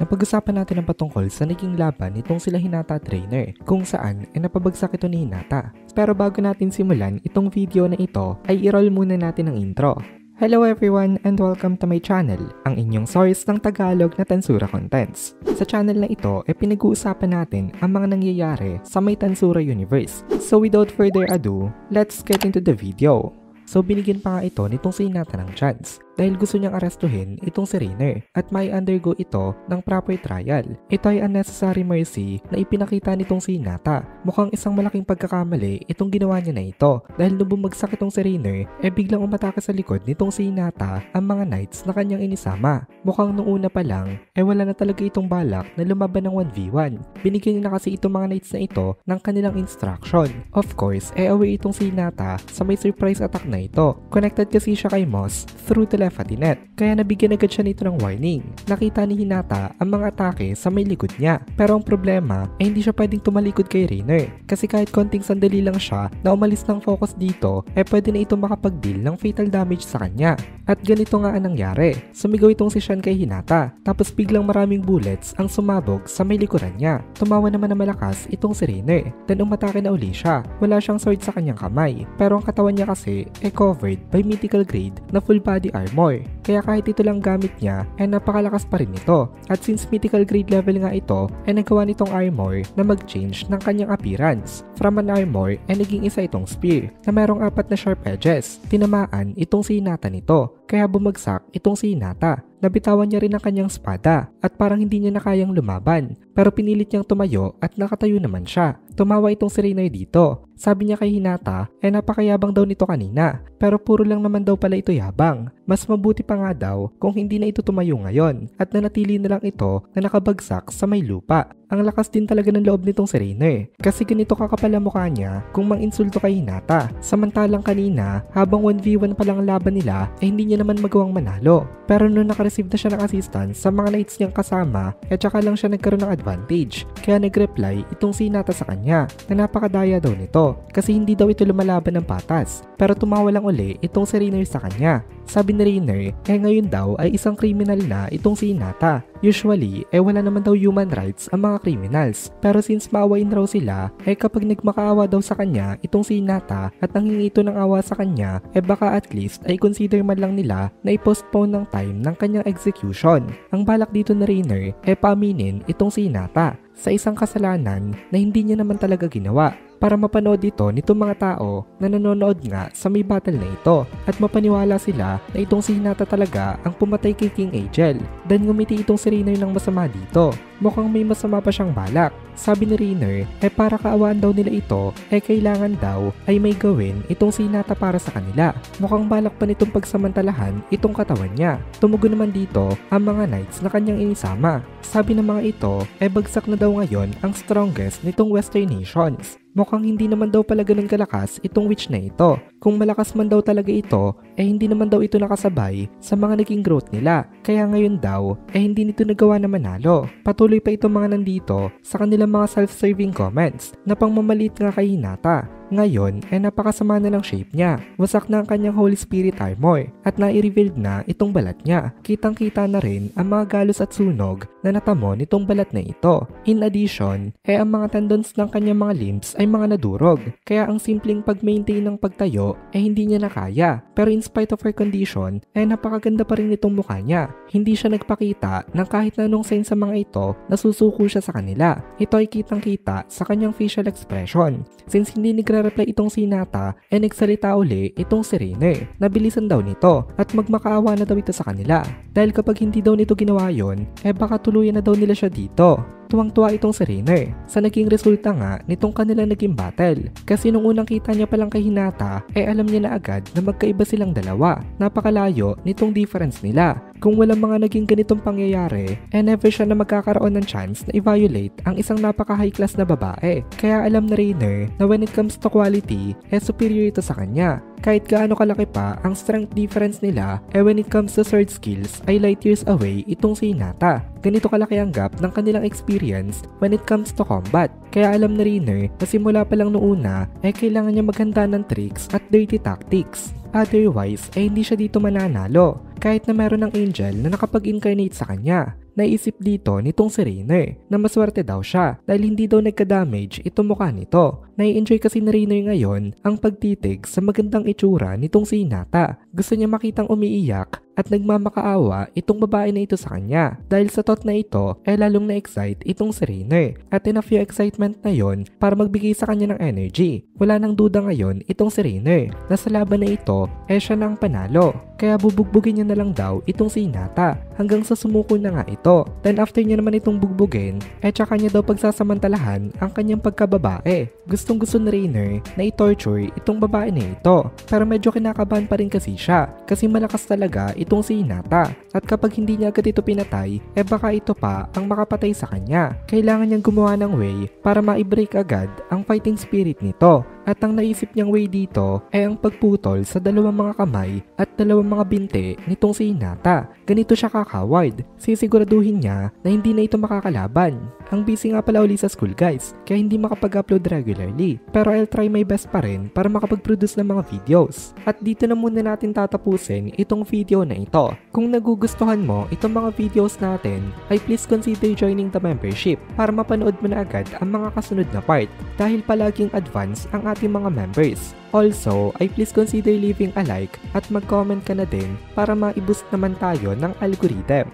napag-usapan natin ang patungkol sa naging laban nitong sila Hinata at Reiner, kung saan ay napabagsak ito ni Hinata. Pero bago natin simulan itong video na ito, ay i-roll muna natin ang intro. Hello everyone and welcome to my channel, ang inyong source ng Tagalog na Tansura Contents. Sa channel na ito ay pinag-uusapan natin ang mga nangyayari sa may Tansura Universe. So without further ado, let's get into the video. So binigyan pa nga ito nitong si Hinata ng chance dahil gusto niyang arestuhin itong si Reiner at may undergo ito ng proper trial. Ito ay unnecessary mercy na ipinakita nitong si Hinata. Mukhang isang malaking pagkakamali itong ginawa niya na ito dahil nung bumagsak itong si Reiner biglang umatake sa likod nitong si Hinata ang mga knights na kanyang inisama. Mukhang nung una pa lang wala na talaga itong balak na lumaban ng 1v1. Binigyan niya na kasi itong mga knights na ito ng kanilang instruction. Of course, away itong si Hinata sa may surprise attack na ito. Connected kasi siya kay Moss through telepathy net, kaya nabigyan agad siya nito ng warning. Nakita ni Hinata ang mga atake sa may likod niya, pero ang problema ay hindi siya pwedeng tumalikod kay Reiner kasi kahit konting sandali lang siya na umalis ng focus dito pwede na ito makapag-deal ng fatal damage sa kanya. At ganito nga ang nangyari. Sumigaw itong si Shan kay Hinata tapos biglang maraming bullets ang sumabog sa may likuran niya. Tumawa naman na malakas itong si Reiner, then umatake na uli siya. Wala siyang sword sa kanyang kamay, pero ang katawan niya kasi covered by mythical grade na full body armor. Kaya kahit ito lang gamit niya napakalakas pa rin ito. At since mythical grade level nga ito nagawa nitong armor na mag-change ng kanyang appearance. From an armor naging isa itong spear na merong 4 na sharp edges. Tinamaan itong si Hinata nito, kaya bumagsak itong si Hinata. Nabitawan niya rin ang kanyang espada at parang hindi niya na kayang lumaban, pero pinilit niyang tumayo at nakatayo naman siya. Tumawa itong si Reiner dito. Sabi niya kay Hinata napakayabang daw nito kanina, pero puro lang naman daw pala ito yabang. Mas mabuti pa nga daw kung hindi na ito tumayo ngayon at nanatili na lang ito na nakabagsak sa may lupa. Ang lakas din talaga ng loob nitong si Reiner kasi ganito kakapal ang mukha niya kung mang-insulto kay Hinata. Samantalang kanina habang 1v1 pa lang ang laban nila hindi niya naman magawang manalo. Pero nung nakareceive na siya ng assistance sa mga knights niyang kasama tsaka lang siya nagkaroon ng advantage. Kaya nag-reply itong si Hinata sa kanya na napakadaya daw nito kasi hindi daw ito lumalaban ng patas. Pero tumawa lang uli itong si Reiner sa kanya. Sabi ni Reiner ngayon daw ay isang criminal na itong si Hinata. Usually wala naman daw human rights ang mga criminals. Pero since maawain raw sila kapag nagmakaawa daw sa kanya itong si Hinata at nanghingi ito ng awa sa kanya baka at least ay consider man lang nila na i-postpone ng time ng kanyang execution. Ang balak dito ni Reiner paaminin itong si Hinata sa isang kasalanan na hindi niya naman talaga ginawa para mapanood ito nitong mga tao na nanonood nga sa may battle na ito at mapaniwala sila na itong si Hinata talaga ang pumatay kay King Agel. Then ngumiti itong si Reiner ng masama dito. Mukhang may masama pa siyang balak. Sabi ni Reiner para kaawaan daw nila ito kailangan daw ay may gawin itong si Hinata para sa kanila. Mukhang balak pa nitong pagsamantalahan itong katawan niya. Tumugon naman dito ang mga knights na kanyang inisama. Sabi ng mga ito bagsak na daw ngayon ang strongest nitong Western nations. Mukhang hindi naman daw pala ganun kalakas itong witch na ito. Kung malakas man daw talaga ito, hindi naman daw ito nakasabay sa mga naging growth nila. Kaya ngayon daw, hindi nito nagawa na manalo. Patuloy pa itong mga nandito sa kanilang mga self-serving comments na pangmamalit nga kay Hinata. Ngayon napakasama na ng shape niya. Wasak na ang kanyang Holy Spirit armor at nai-revealed na itong balat niya. Kitang-kita na rin ang mga galos at sunog na natamo nitong balat na ito. In addition, ang mga tendons ng kanyang mga limbs ay mga nadurog. Kaya ang simpleng pag-maintain ng pagtayo hindi niya nakaya. Pero in spite of her condition, napakaganda pa rin itong mukha niya. Hindi siya nagpakita ng kahit na anong sign sa mga ito na susuko siya sa kanila. Ito ay kitang-kita sa kanyang facial expression. Since hindi nagre-reply itong si Hinata, nagsalita uli itong si Reiner. Nabilisan daw nito at magmakaawa na daw ito sa kanila. Dahil kapag hindi daw nito ginawa yon, baka tuluyan na daw nila siya dito. Tuwang-tuwa itong si Reiner sa naging resulta nga nitong kanilang naging battle. Kasi nung unang kita niya palang kay Hinata, alam niya na agad na magkaiba silang dalawa. Napakalayo nitong difference nila. Kung walang mga naging ganitong pangyayari, never siya na magkakaroon ng chance na i-violate ang isang napaka-high class na babae. Kaya alam na Reiner na when it comes to quality, superior ito sa kanya. Kahit gaano kalaki pa ang strength difference nila, when it comes to sword skills ay light years away itong si Hinata. Ganito kalaki ang gap ng kanilang experience when it comes to combat. Kaya alam na Reiner na simula pa lang noong una kailangan niya maghanda ng tricks at dirty tactics. Otherwise hindi siya dito mananalo. Kahit na meron ng angel na nakapag-incarnate sa kanya. Naisip dito nitong si Rainer na maswerte daw siya dahil hindi daw nagka-damage itong mukha nito. Nai-enjoy kasi ni Rainer ngayon ang pagtitig sa magandang itsura nitong si Hinata. Gusto niya makitang umiiyak at nagmamakaawa itong babae na ito sa kanya. Dahil sa thought na ito ay lalong na-excite itong si Rainer at enough yung excitement na yon para magbigay sa kanya ng energy. Wala nang duda ngayon itong si Rainer na sa laban na ito siya na ang panalo. Kaya bubugbugin niya na lang daw itong si Hinata hanggang sa sumuko na nga ito. Then after niya naman itong bugbugin tsaka niya daw pagsasamantalahan ang kanyang pagkababae. Gustong gusto ni Rainer na i-torture itong babae na ito pero medyo kinakabahan pa rin kasi siya kasi malakas talaga itong si Hinata at kapag hindi niya agad ito pinatay baka ito pa ang makapatay sa kanya. Kailangan niyang gumawa ng way para ma-break agad ang fighting spirit nito. At ang naisip niyang way dito ay ang pagputol sa dalawang mga kamay at dalawang mga binte nitong si Hinata. Ganito siya kakaward. Sisiguraduhin niya na hindi na ito makakalaban. Ang busy nga pala uli sa school guys, kaya hindi makapag-upload regularly. Pero I'll try my best pa rin para makapag-produce ng mga videos. At dito na muna natin tatapusin itong video na ito. Kung nagugustuhan mo itong mga videos natin, ay please consider joining the membership para mapanood mo na agad ang mga kasunod na part dahil palaging advance ang ating mga members. Also, ay please consider leaving a like at mag-comment ka na din para ma-boost naman tayo ng algorithm.